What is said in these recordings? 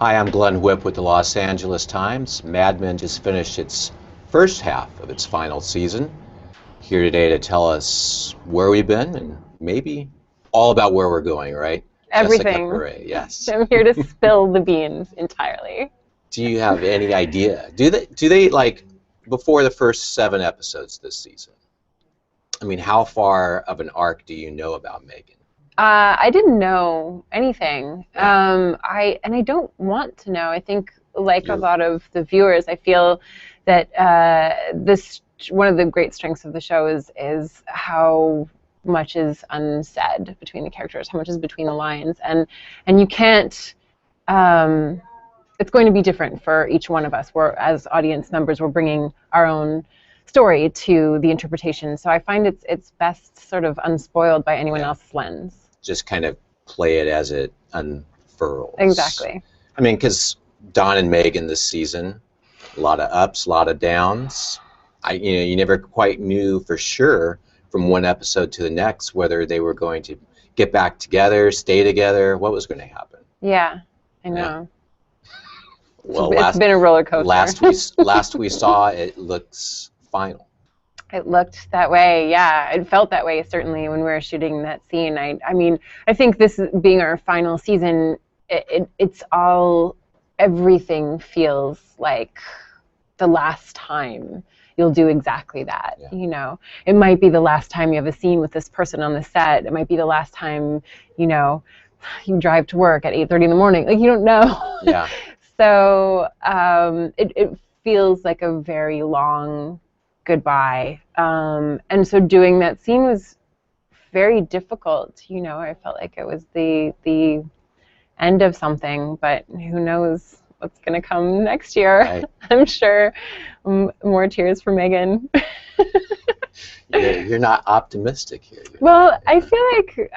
Hi, I'm Glenn Whipp with the Los Angeles Times. Mad Men just finished its first half of its final season. Here today to tell us where we've been and maybe all about where we're going, right? Everything. Jessica Pare, yes. I'm here to spill the beans entirely. Do you have any idea? Do they like before the first 7 episodes this season? I mean, how far of an arc do you know about Megan? I didn't know anything. Yeah. I don't want to know. I think, like a lot of the viewers, I feel that this one of the great strengths of the show is how much is unsaid between the characters, how much is between the lines, and you can't. It's going to be different for each one of us. We're, as audience members, we're bringing our own story to the interpretation. So I find it's best sort of unspoiled by anyone else's lens. Just kind of play it as it unfurls. Exactly. I mean, because Don and Megan this season, a lot of ups, a lot of downs. You never quite knew for sure from one episode to the next whether they were going to get back together, stay together, what was going to happen. Yeah, I know. Yeah. Well, it's been a roller coaster. Last we saw, it looks final. It looked that way, yeah. It felt that way, certainly, when we were shooting that scene. I mean, I think this being our final season, it's all, everything feels like the last time you'll do exactly that. Yeah. You know, it might be the last time you have a scene with this person on the set. It might be the last time, you drive to work at 8:30 in the morning. Like, you don't know. Yeah. So it feels like a very long goodbye. And so doing that scene was very difficult. I felt like it was the end of something, but who knows what's going to come next year. Right. I'm sure more tears for Megan. You're not optimistic here. Well, I feel like,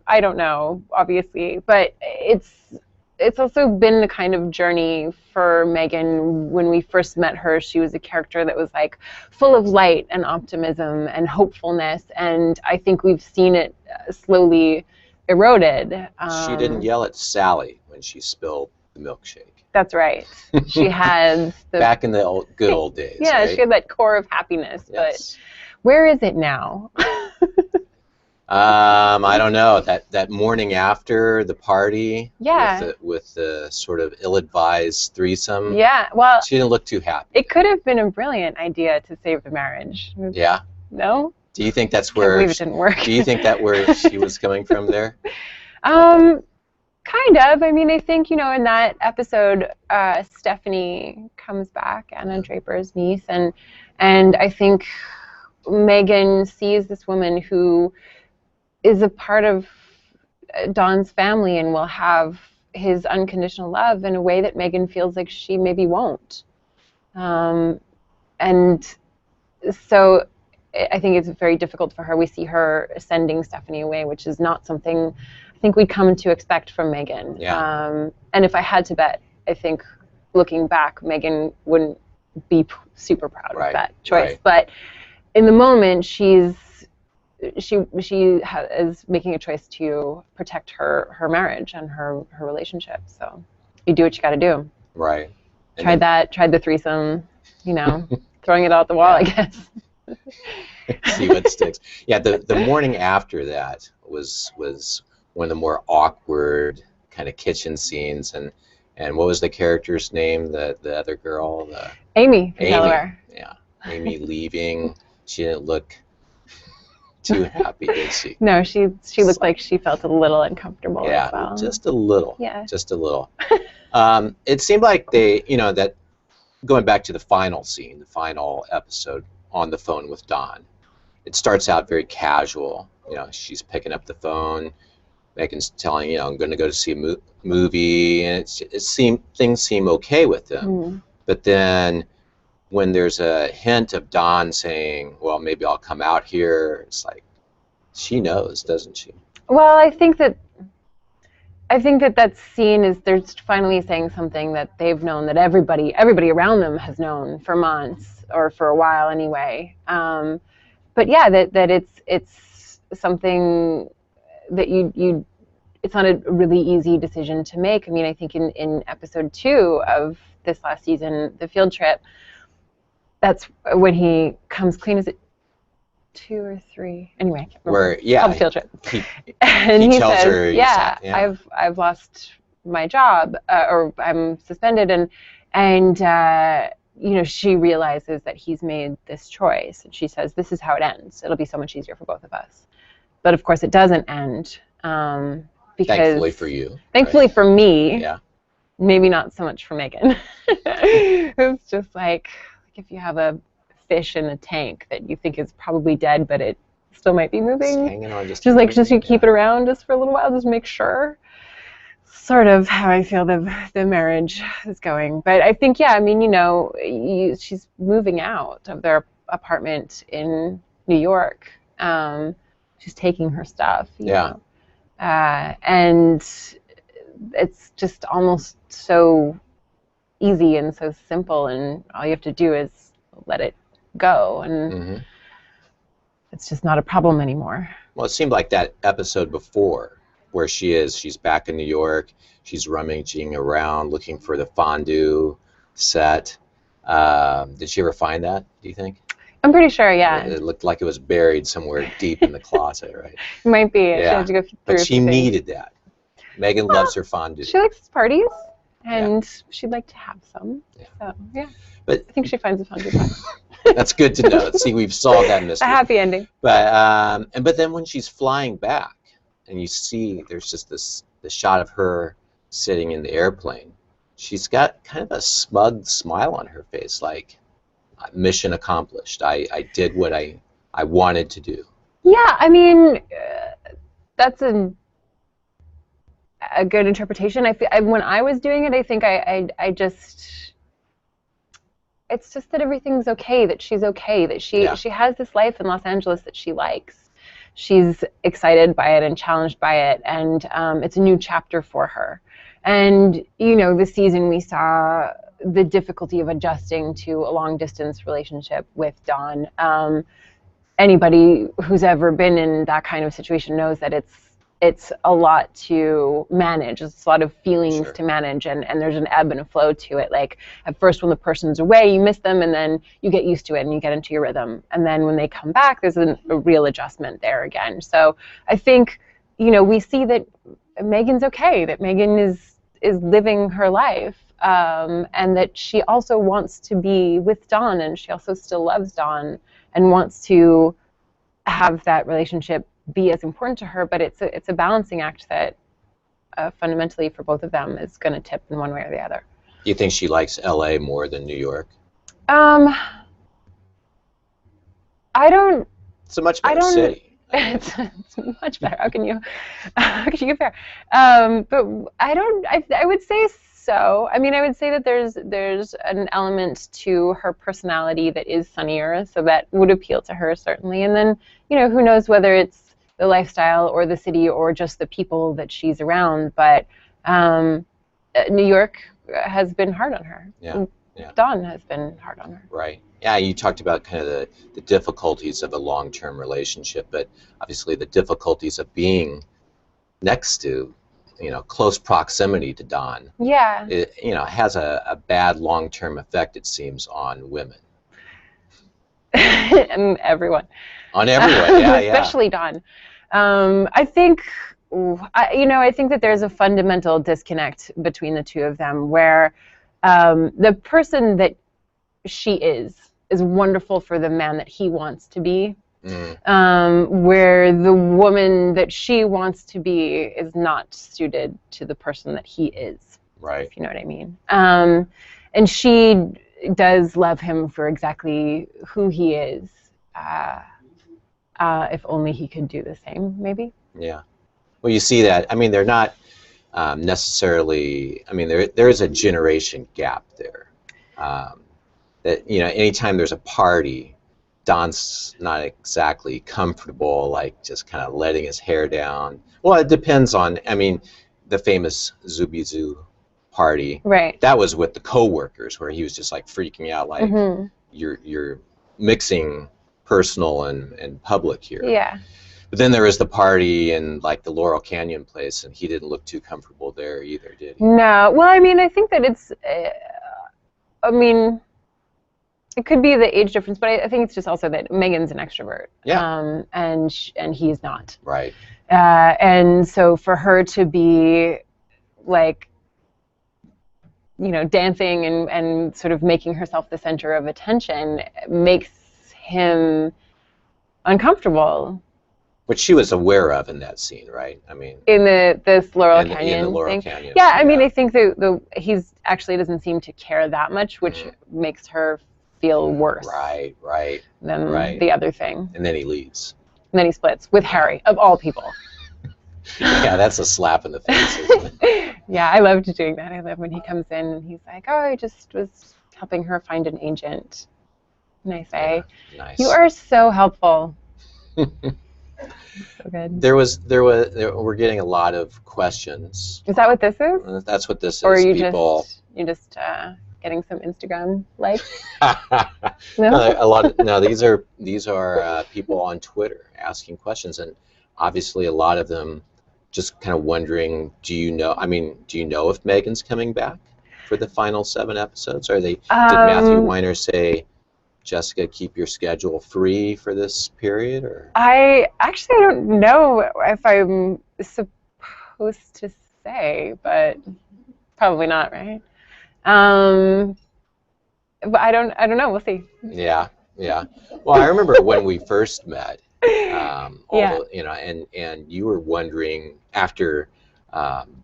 I don't know, obviously, but it's also been a kind of journey for Megan. When we first met her, she was a character that was like full of light and optimism and hopefulness, and I think we've seen it slowly eroded. She didn't yell at Sally when she spilled the milkshake. That's right. She had back in the good old days. Yeah, right? She had that core of happiness. Yes. But where is it now? I don't know. That morning after the party, yeah, with the sort of ill-advised threesome. Yeah, well, she didn't look too happy. It could have been a brilliant idea to save the marriage. Yeah. No? Do you think that's where? Can't believe it didn't work. Do you think that where she was coming from there? Kind of. I think, in that episode, Stephanie comes back, Anna Draper's niece, and I think Megan sees this woman who is a part of Don's family and will have his unconditional love in a way that Megan feels like she maybe won't. And so I think it's very difficult for her. We see her sending Stephanie away, which is not something I think we'd come to expect from Megan. Yeah. And if I had to bet, I think looking back, Megan wouldn't be super proud of that choice. Right. But in the moment, she is making a choice to protect her marriage and her relationship. So you do what you got to do. Right. Tried the threesome, throwing it out the wall, I guess. See what sticks. Yeah, the morning after that was one of the more awkward kind of kitchen scenes, and what was the character's name? The other girl, Amy from Delaware. Yeah, Amy leaving. She didn't look too happy, did she? No, she looked like she felt a little uncomfortable as well. Just a little. Yeah. Just a little. It seemed like they, that going back to the final scene, the final episode on the phone with Don, it starts out very casual. She's picking up the phone. Megan's telling, I'm going to go to see a movie, and things seem okay with them. Mm. But then when there's a hint of Don saying, well, maybe I'll come out here, it's like, she knows, doesn't she? Well, I think that scene is they're finally saying something that they've known, that everybody around them has known for months, or for a while anyway. But yeah, that it's something that you it's not a really easy decision to make. I mean, I think in episode 2 of this last season, the field trip, that's when he comes clean. Is it 2 or 3? Anyway, I can't remember. Called the field trip. And he tells says, her, I've lost my job, or I'm suspended, and she realizes that he's made this choice, and she says, this is how it ends. It'll be so much easier for both of us. But of course, it doesn't end. Because thankfully for you. Thankfully for me. Yeah. Maybe not so much for Megan. It's just like if you have a fish in a tank that you think is probably dead, but it still might be moving. Just hanging on, just you keep it around just for a little while, just make sure. Sort of how I feel the marriage is going. But I think, she's moving out of their apartment in New York. She's taking her stuff. You know? And it's just almost so easy and so simple, and all you have to do is let it go, and it's just not a problem anymore. Well, it seemed like that episode before, where she's back in New York, she's rummaging around looking for the fondue set. Did she ever find that, do you think? I'm pretty sure, yeah. It looked like it was buried somewhere deep in the closet, right? It might be. Yeah. She had to go through but she needed that. Megan loves her fondue. She likes parties, and she'd like to have some. Yeah. So, yeah. But I think she finds a fondue box. That's good to know. See, we've solved that mystery. A happy ending. But then when she's flying back, and you see there's just the shot of her sitting in the airplane, she's got kind of a smug smile on her face, like, mission accomplished. I did what I wanted to do. Yeah, I mean, that's a good interpretation. When I was doing it, I think I just, it's just that everything's okay, that she's okay, that she has this life in Los Angeles that she likes. She's excited by it and challenged by it, and it's a new chapter for her. And, this season we saw the difficulty of adjusting to a long-distance relationship with Don. Anybody who's ever been in that kind of situation knows that it's a lot to manage. It's a lot of feelings to manage, and there's an ebb and a flow to it. Like, at first when the person's away, you miss them, and then you get used to it and you get into your rhythm. And then when they come back, there's a real adjustment there again. So I think, we see that Megan's okay, that Megan is living her life. And that she also wants to be with Don, and she also still loves Don and wants to have that relationship be as important to her, but it's a balancing act that fundamentally for both of them is going to tip in one way or the other. Do you think she likes LA more than New York? I don't. It's a much better city. It's much better. How can you compare? But I would say so. I mean, I would say that there's an element to her personality that is sunnier, so that would appeal to her certainly. And then, who knows whether it's the lifestyle or the city or just the people that she's around. But New York has been hard on her. Yeah. Don has been hard on her. Right. Yeah, you talked about kind of the difficulties of a long-term relationship, but obviously the difficulties of being next to, close proximity to Don. Yeah. It, has a bad long-term effect, it seems, on women. And everyone. On everyone, yeah. Especially Don. I think that there's a fundamental disconnect between the two of them, where the person that she is wonderful for the man that he wants to be, where the woman that she wants to be is not suited to the person that he is. Right. If you know what I mean. And she does love him for exactly who he is. If only he could do the same, maybe. Yeah. Well, you see that. I mean, they're not necessarily. I mean, there is a generation gap there. That anytime there's a party, Don's not exactly comfortable, like just kind of letting his hair down. Well, it depends on. I mean, the famous Zubizu party. Right. That was with the coworkers, where he was just like freaking out, like you're mixing personal and public here. Yeah. But then there was the party in like the Laurel Canyon place, and he didn't look too comfortable there either, did he? No. Well, I mean, I think that it's. I mean, it could be the age difference, but I think it's just also that Megan's an extrovert. Yeah. And he's not. Right. And so for her to be like, dancing and sort of making herself the center of attention makes him uncomfortable. Which she was aware of in that scene, right? I mean, in this Laurel Canyon in the Laurel thing. Canyon. Yeah, I mean, I think he's actually doesn't seem to care that much, which makes her feel worse. Right. Than the other thing. And then he leaves. And then he splits with Harry, of all people. Yeah, that's a slap in the face, isn't it? Yeah, I loved doing that. I love when he comes in and he's like, "Oh, I just was helping her find an agent." Nice, eh? Yeah, nice. You are so helpful. So good. We're getting a lot of questions. Is that what this is? That's what this is. Or are you people... just getting some Instagram likes? No, these are people on Twitter asking questions, and obviously a lot of them just kind of wondering, do you know if Megan's coming back for the final 7 episodes? Did Matthew Weiner say, Jessica, keep your schedule free for this period? Or I don't know if I'm supposed to say, but probably not, right? But I don't know. We'll see. Yeah. Well, I remember when we first met. And you were wondering after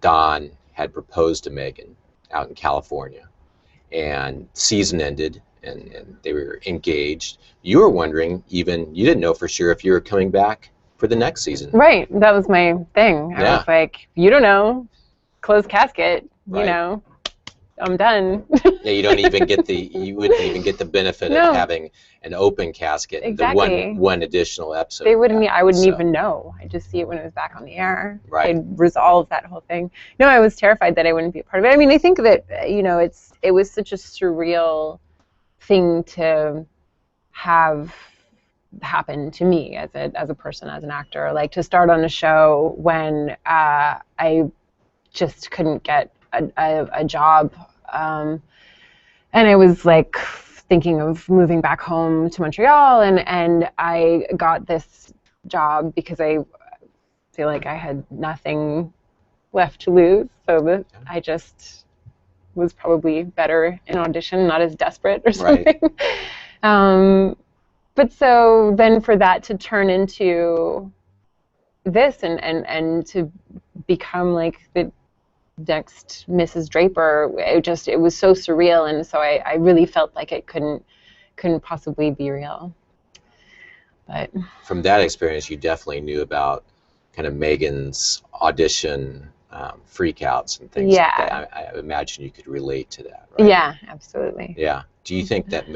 Don had proposed to Megan out in California, and season ended, and they were engaged. You were wondering, even you didn't know for sure if you were coming back for the next season. Right. That was my thing. I was like, you don't know. Closed casket. Right. You know, I'm done. Yeah, you wouldn't even get the benefit of having an open casket. Exactly. The one additional episode. I wouldn't even know. I just see it when it was back on the air. Right. I'd resolve that whole thing. No, I was terrified that I wouldn't be a part of it. I mean, I think that it was such a surreal thing to have happen to me as a person, as an actor, like to start on a show when I just couldn't get a job, and I was like thinking of moving back home to Montreal, and I got this job because I feel like I had nothing left to lose, so I just was probably better in audition, not as desperate or something. Right. But so then for that to turn into this and to become like the next Mrs. Draper, it was so surreal, and so I really felt like it couldn't possibly be real. But from that experience, you definitely knew about kind of Megan's audition freakouts and things like that. I imagine you could relate to that, right? Yeah, absolutely. Yeah. Do you think that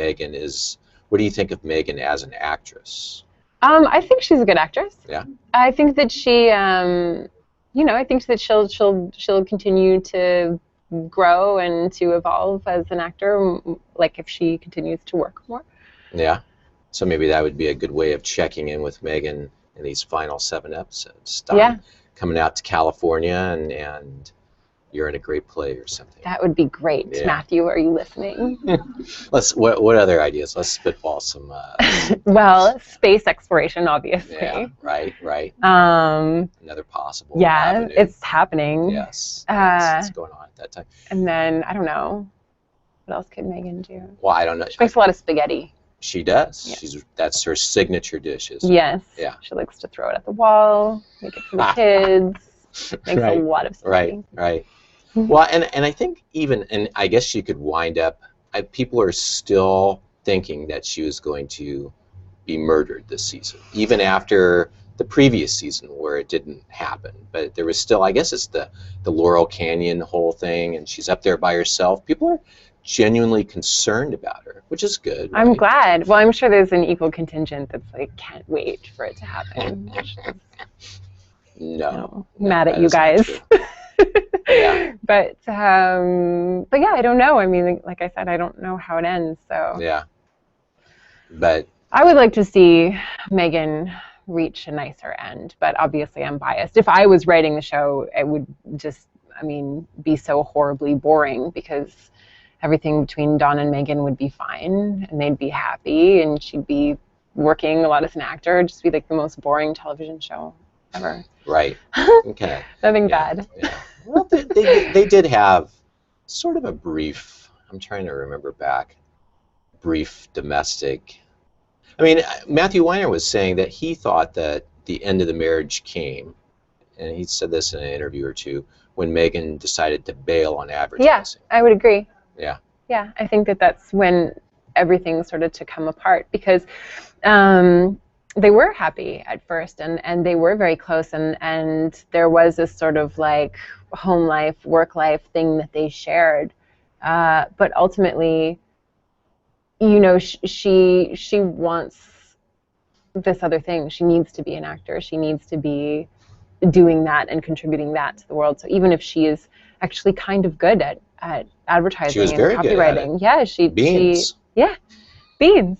what do you think of Megan as an actress? I think she's a good actress. Yeah. I think that she, I think that she'll continue to grow and to evolve as an actor, like if she continues to work more. Yeah. So maybe that would be a good way of checking in with Megan in these final 7 episodes. Coming out to California and you're in a great play or something. That would be great. Yeah. Matthew, are you listening? What other ideas? Let's spitball some. Well, space exploration, obviously. Yeah, right. Another possible avenue. It's happening. Yes, it's going on at that time. And then, I don't know, what else could Megan do? Well, I don't know. She makes a lot of spaghetti. She does. Yeah. That's her signature dishes. Yes. Yeah. She likes to throw it at the wall, make it for the kids. Makes a lot of spaghetti. Right. Well, and I think and I guess she could wind up, people are still thinking that she was going to be murdered this season, even after the previous season where it didn't happen. But there was still, I guess it's the Laurel Canyon whole thing, and she's up there by herself. People are genuinely concerned about her, which is good. Right? I'm glad. Well, I'm sure there's an equal contingent that's like, can't wait for it to happen. No, mad at you guys. Yeah. But yeah, I don't know. I mean, like I said, I don't know how it ends. So yeah. But I would like to see Megan reach a nicer end. But obviously I'm biased. If I was writing the show, it would just, be so horribly boring, because everything between Dawn and Megan would be fine and they'd be happy and she'd be working a lot as an actor. It'd just be like the most boring television show ever. Right. Okay. Nothing bad. Yeah. Well, they did have sort of a brief, I'm trying to remember back, brief domestic. Matthew Weiner was saying that he thought that the end of the marriage came, and he said this in an interview or two, when Megan decided to bail on advertising. Yeah, I would agree. Yeah. Yeah, I think that that's when everything started to come apart, because they were happy at first, and they were very close, and there was this sort of like home life, work life thing that they shared. But ultimately, she wants this other thing. She needs to be an actor. She needs to be doing that and contributing that to the world. So even if she is actually kind of good at advertising, she was and very copywriting, good at it. Yeah, Beans. Beans.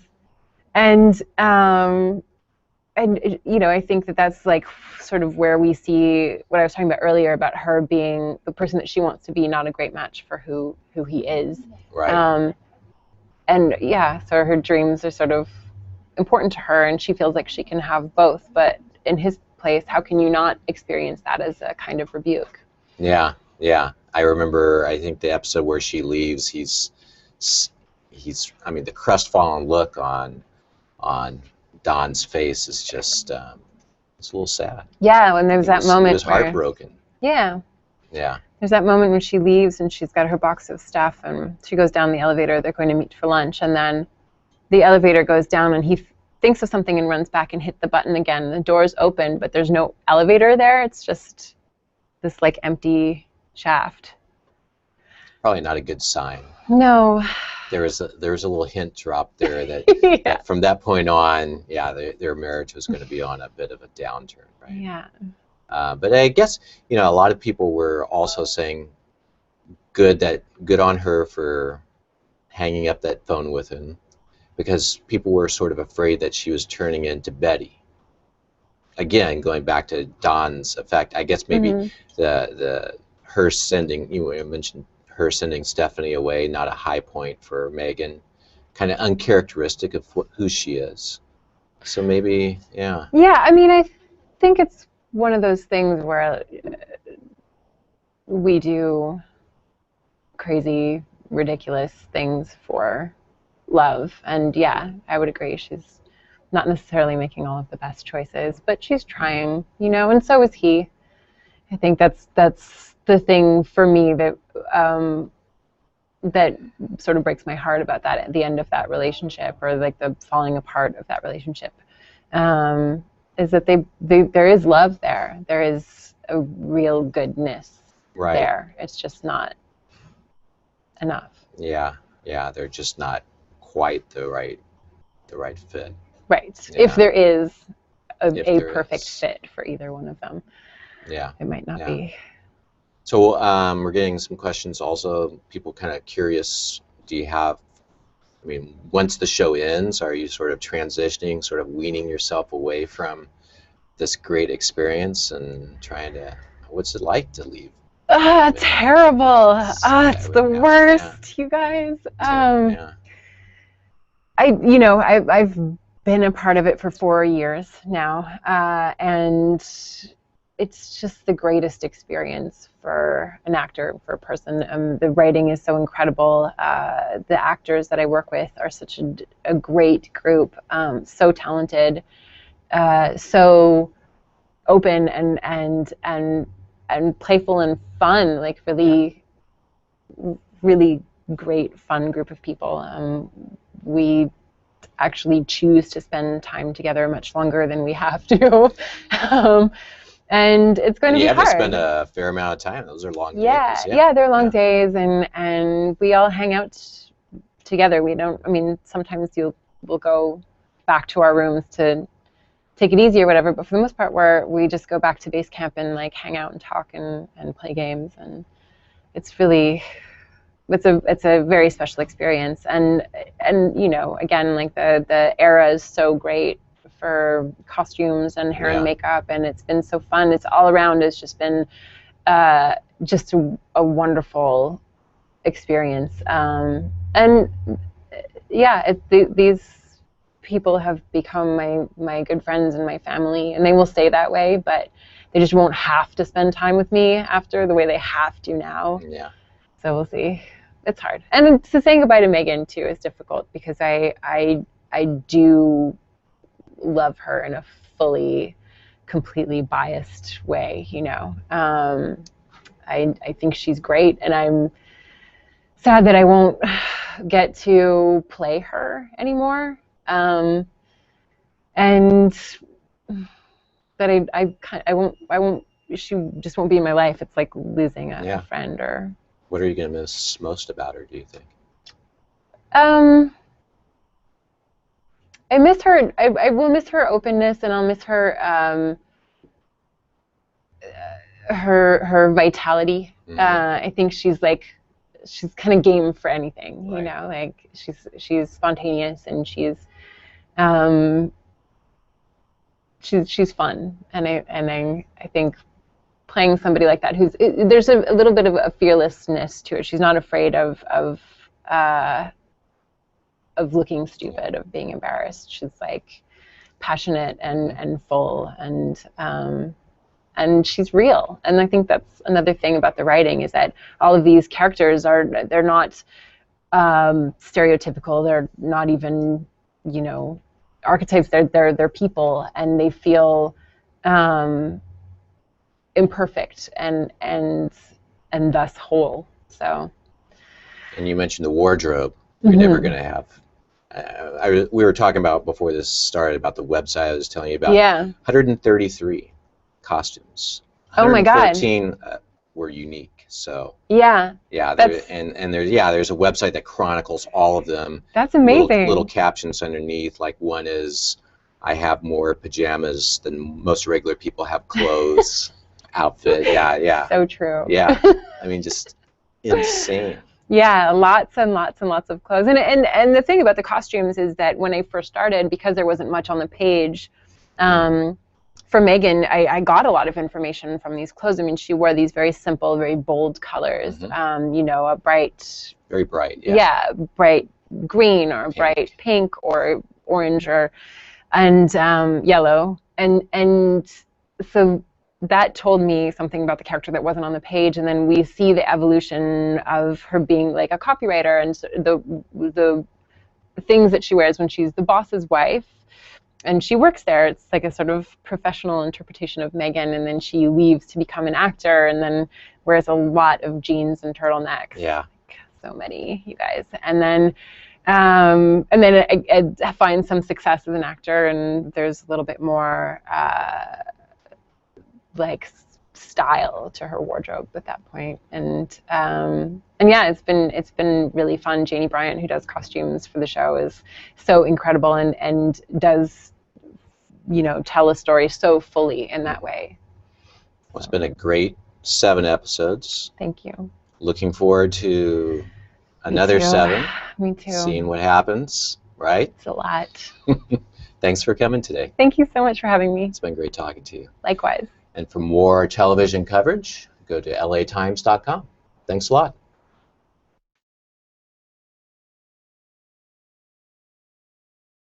And I think that that's like sort of where we see what I was talking about earlier about her being the person that she wants to be, not a great match for who he is. Right. And yeah, so her dreams are sort of important to her, and she feels like she can have both. But in his place, how can you not experience that as a kind of rebuke? Yeah. I remember, I think the episode where she leaves, he's the crestfallen look on Don's face is just, it's a little sad. Yeah, when there's that moment he was heartbroken. Yeah. Yeah. There's that moment when she leaves and she's got her box of stuff and she goes down the elevator. They're going to meet for lunch, and then the elevator goes down and he thinks of something and runs back and hit the button again. The door's open, but there's no elevator there. It's just this like empty shaft. Probably not a good sign. No. There was a little hint dropped there that, that from that point on, their marriage was going to be on a bit of a downturn, right? Yeah. But I guess a lot of people were also saying good on her for hanging up that phone with him, because people were sort of afraid that she was turning into Betty. Again, going back to Don's effect, I guess maybe her sending, you mentioned her sending Stephanie away, not a high point for Megan, kind of uncharacteristic of who she is. So maybe, yeah. Yeah, I think it's one of those things where we do crazy, ridiculous things for love. And yeah, I would agree. She's not necessarily making all of the best choices, but she's trying, and so is he. I think that's the thing for me that that sort of breaks my heart about that at the end of that relationship, or like the falling apart of that relationship, is that there is love there. There is a real goodness there. It's just not enough. Yeah, they're just not quite the right fit. Right. Yeah. If there is a perfect fit for either one of them. Yeah. It might not be. So we're getting some questions also. People kind of curious, do you have, once the show ends, are you sort of transitioning, sort of weaning yourself away from this great experience and trying to, what's it like to leave? Terrible. It's the worst, you guys. I've been a part of it for 4 years now, and it's just the greatest experience for an actor, for a person. The writing is so incredible. The actors that I work with are such a great group, so talented, so open and playful and fun, like really, really great, fun group of people. We actually choose to spend time together much longer than we have to. And it's going to be hard. You have to spend a fair amount of time. Those are long days. Yeah, they're long days, and we all hang out together. We don't, sometimes we'll go back to our rooms to take it easy or whatever, but for the most part, we just go back to base camp and like hang out and talk and play games, and it's really, it's a very special experience. And again, like the era is so great for costumes and hair Yeah. and makeup, and it's been so fun. It's all around. It's just been just a wonderful experience. And yeah, these people have become my good friends and my family, and they will stay that way, but they just won't have to spend time with me after the way they have to now. Yeah. So we'll see. It's hard. And so saying goodbye to Megan too is difficult because I do love her in a fully, completely biased way, you know. I think she's great, and I'm sad that I won't get to play her anymore. And that I won't, she just won't be in my life. It's like losing a friend. Or what are you going to miss most about her, do you think? I miss her. I will miss her openness, and I'll miss her her vitality. Mm-hmm. I think she's kind of game for anything, right. You know, like she's spontaneous, and she's fun, and I think playing somebody like that there's a little bit of a fearlessness to it. She's not afraid of looking stupid, of being embarrassed. She's like passionate and full, and she's real. And I think that's another thing about the writing, is that all of these characters they're not stereotypical. They're not even, you know, archetypes. They're people, and they feel imperfect and thus whole. So. And you mentioned the wardrobe. You're never going to have. We were talking about before this started about the website I was telling you about. Yeah. 133 costumes. Oh my God. 114 were unique. So. Yeah. Yeah. There's a website that chronicles all of them. That's amazing. Little captions underneath, like one is, "I have more pajamas than most regular people have clothes." Outfit. Yeah. So true. Yeah. I mean, just insane. Yeah, lots and lots and lots of clothes. And the thing about the costumes is that when I first started, because there wasn't much on the page, for Megan, I got a lot of information from these clothes. I mean, she wore these very simple, very bold colors. Mm-hmm. You know, a bright... Very bright, yeah. Bright green, or bright pink, or orange, and yellow. And so that told me something about the character that wasn't on the page. And then we see the evolution of her being like a copywriter, and the things that she wears when she's the boss's wife, and she works there. It's like a sort of professional interpretation of Megan, and then she leaves to become an actor, and then wears a lot of jeans and turtlenecks. Yeah. Like, so many, you guys. And then I find some success as an actor, and there's a little bit more like style to her wardrobe at that point. And yeah, it's been really fun. Janie Bryant, who does costumes for the show, is so incredible, and does, you know, tell a story so fully in that way. Well, it's been a great 7 episodes. Thank you. Looking forward to another 7. Me too. Seeing what happens, right? It's a lot. Thanks for coming today. Thank you so much for having me. It's been great talking to you. Likewise. And for more television coverage, go to latimes.com. Thanks a lot.